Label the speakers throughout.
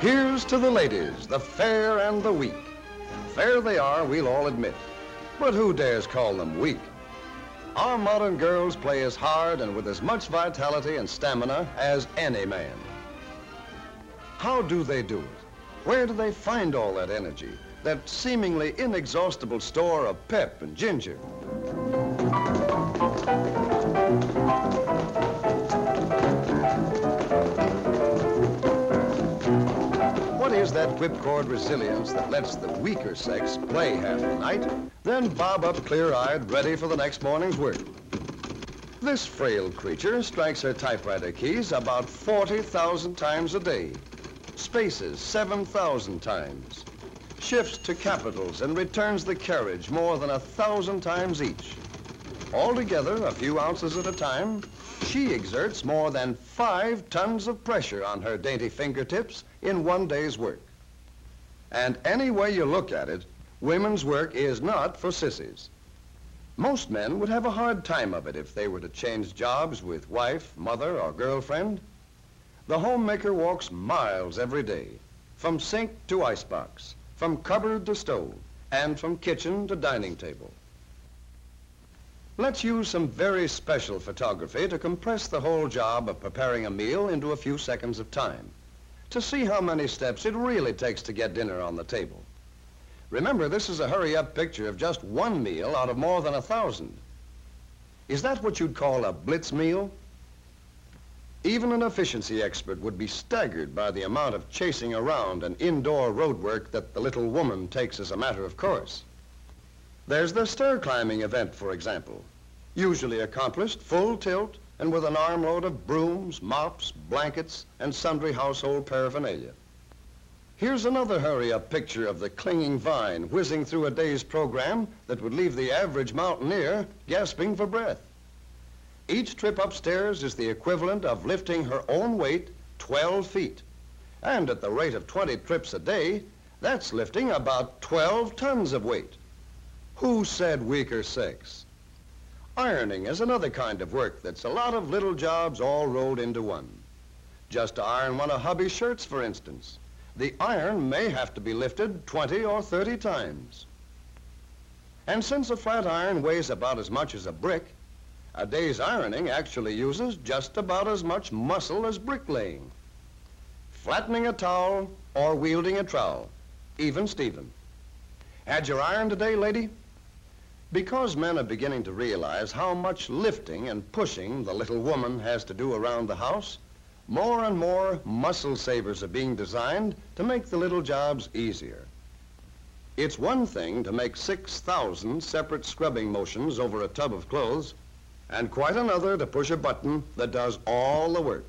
Speaker 1: Here's to the ladies, the fair and the weak. Fair they are, we'll all admit, but who dares call them weak? Our modern girls play as hard and with as much vitality and stamina as any man. How do they do it? Where do they find all that energy, that seemingly inexhaustible store of pep and ginger? What is that whipcord resilience that lets the weaker sex play half the night, then bob up clear-eyed, ready for the next morning's work? This frail creature strikes her typewriter keys about 40,000 times a day, spaces 7,000 times, shifts to capitals and returns the carriage more than 1,000 times each. Altogether, a few ounces at a time, she exerts more than 5 tons of pressure on her dainty fingertips in one day's work. And any way you look at it, women's work is not for sissies. Most men would have a hard time of it if they were to change jobs with wife, mother, or girlfriend. The homemaker walks miles every day, from sink to icebox, from cupboard to stove, and from kitchen to dining table. Let's use some very special photography to compress the whole job of preparing a meal into a few seconds of time, to see how many steps it really takes to get dinner on the table. Remember, this is a hurry-up picture of just one meal out of more than 1,000. Is that what you'd call a blitz meal? Even an efficiency expert would be staggered by the amount of chasing around and indoor road work that the little woman takes as a matter of course. There's the stair-climbing event, for example, usually accomplished full tilt and with an armload of brooms, mops, blankets, and sundry household paraphernalia. Here's another hurry-up picture of the clinging vine whizzing through a day's program that would leave the average mountaineer gasping for breath. Each trip upstairs is the equivalent of lifting her own weight 12 feet. And at the rate of 20 trips a day, that's lifting about 12 tons of weight. Who said weaker sex? Ironing is another kind of work that's a lot of little jobs all rolled into one. Just to iron one of hubby's shirts, for instance, the iron may have to be lifted 20 or 30 times. And since a flat iron weighs about as much as a brick, a day's ironing actually uses just about as much muscle as bricklaying. Flattening a towel or wielding a trowel, even Steven. Had your iron today, lady? Because men are beginning to realize how much lifting and pushing the little woman has to do around the house, more and more muscle savers are being designed to make the little jobs easier. It's one thing to make 6,000 separate scrubbing motions over a tub of clothes, and quite another to push a button that does all the work.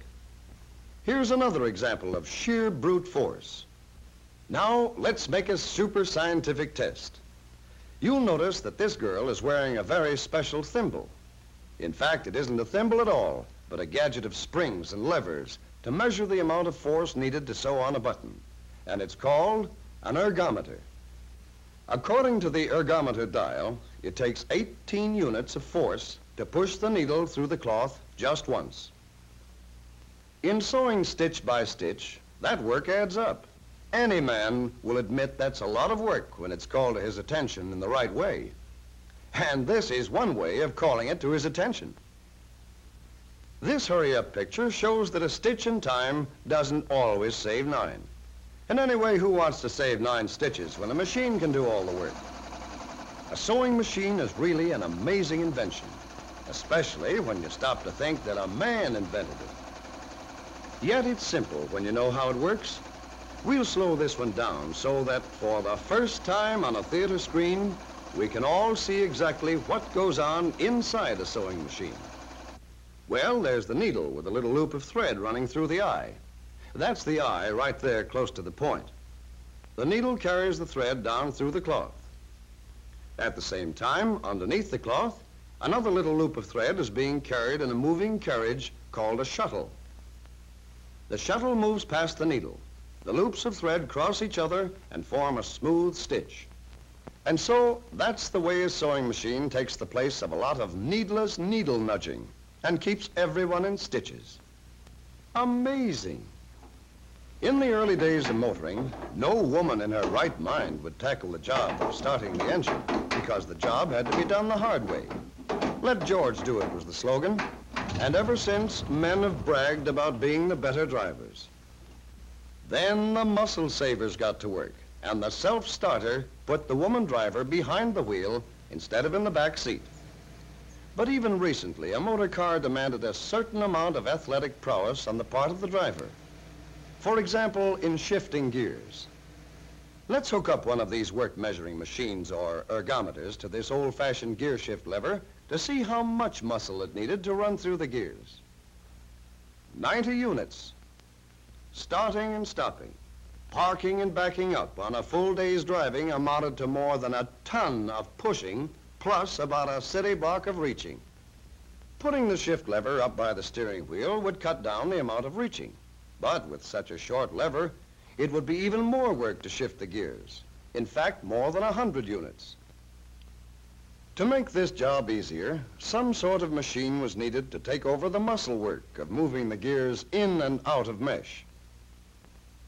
Speaker 1: Here's another example of sheer brute force. Now, let's make a super scientific test. You'll notice that this girl is wearing a very special thimble. In fact, it isn't a thimble at all, but a gadget of springs and levers to measure the amount of force needed to sew on a button. And it's called an ergometer. According to the ergometer dial, it takes 18 units of force to push the needle through the cloth just once. In sewing stitch by stitch, that work adds up. Any man will admit that's a lot of work when it's called to his attention in the right way. And this is one way of calling it to his attention. This hurry-up picture shows that a stitch in time doesn't always save 9. And anyway, who wants to save 9 stitches when a machine can do all the work? A sewing machine is really an amazing invention, especially when you stop to think that a man invented it. Yet it's simple when you know how it works. We'll slow this one down so that for the first time on a theater screen, we can all see exactly what goes on inside a sewing machine. Well, there's the needle with a little loop of thread running through the eye. That's the eye right there close to the point. The needle carries the thread down through the cloth. At the same time, underneath the cloth, another little loop of thread is being carried in a moving carriage called a shuttle. The shuttle moves past the needle. The loops of thread cross each other and form a smooth stitch. And so, that's the way a sewing machine takes the place of a lot of needless needle nudging and keeps everyone in stitches. Amazing. In the early days of motoring, no woman in her right mind would tackle the job of starting the engine because the job had to be done the hard way. Let George do it was the slogan, and ever since, men have bragged about being the better drivers. Then the muscle savers got to work, and the self-starter put the woman driver behind the wheel instead of in the back seat. But even recently, a motor car demanded a certain amount of athletic prowess on the part of the driver. For example, in shifting gears. Let's hook up one of these work measuring machines or ergometers to this old-fashioned gear shift lever to see how much muscle it needed to run through the gears. 90 units. Starting and stopping, parking and backing up on a full day's driving amounted to more than a ton of pushing plus about a city block of reaching. Putting the shift lever up by the steering wheel would cut down the amount of reaching. But with such a short lever, it would be even more work to shift the gears. In fact, more than 100 units. To make this job easier, some sort of machine was needed to take over the muscle work of moving the gears in and out of mesh.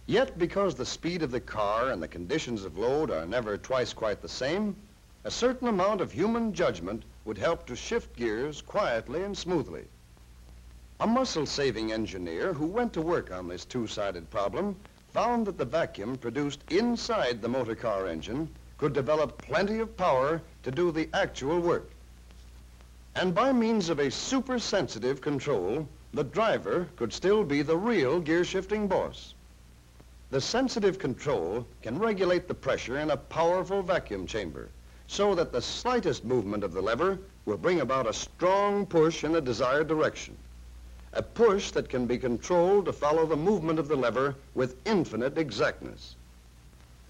Speaker 1: Yet, because the speed of the car and the conditions of load are never twice quite the same, a certain amount of human judgment would help to shift gears quietly and smoothly. A muscle-saving engineer who went to work on this two-sided problem found that the vacuum produced inside the motor car engine could develop plenty of power to do the actual work. And by means of a super-sensitive control, the driver could still be the real gear-shifting boss. The sensitive control can regulate the pressure in a powerful vacuum chamber so that the slightest movement of the lever will bring about a strong push in the desired direction. A push that can be controlled to follow the movement of the lever with infinite exactness.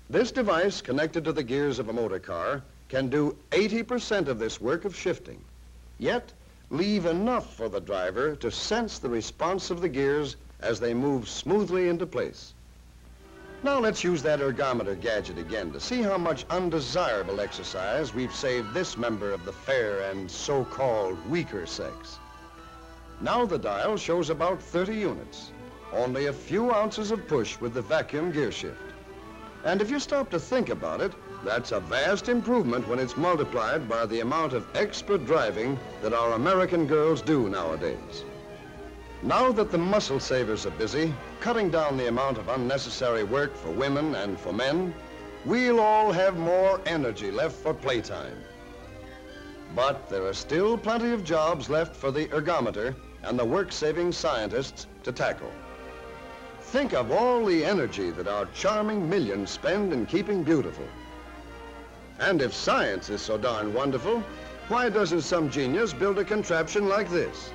Speaker 1: This device, connected to the gears of a motor car, can do 80% of this work of shifting, yet leave enough for the driver to sense the response of the gears as they move smoothly into place. Now let's use that ergometer gadget again to see how much undesirable exercise we've saved this member of the fair and so-called weaker sex. Now the dial shows about 30 units, only a few ounces of push with the vacuum gear shift. And if you stop to think about it, that's a vast improvement when it's multiplied by the amount of expert driving that our American girls do nowadays. Now that the muscle savers are busy, cutting down the amount of unnecessary work for women and for men, we'll all have more energy left for playtime. But there are still plenty of jobs left for the ergometer and the work-saving scientists to tackle. Think of all the energy that our charming millions spend in keeping beautiful. And if science is so darn wonderful, why doesn't some genius build a contraption like this?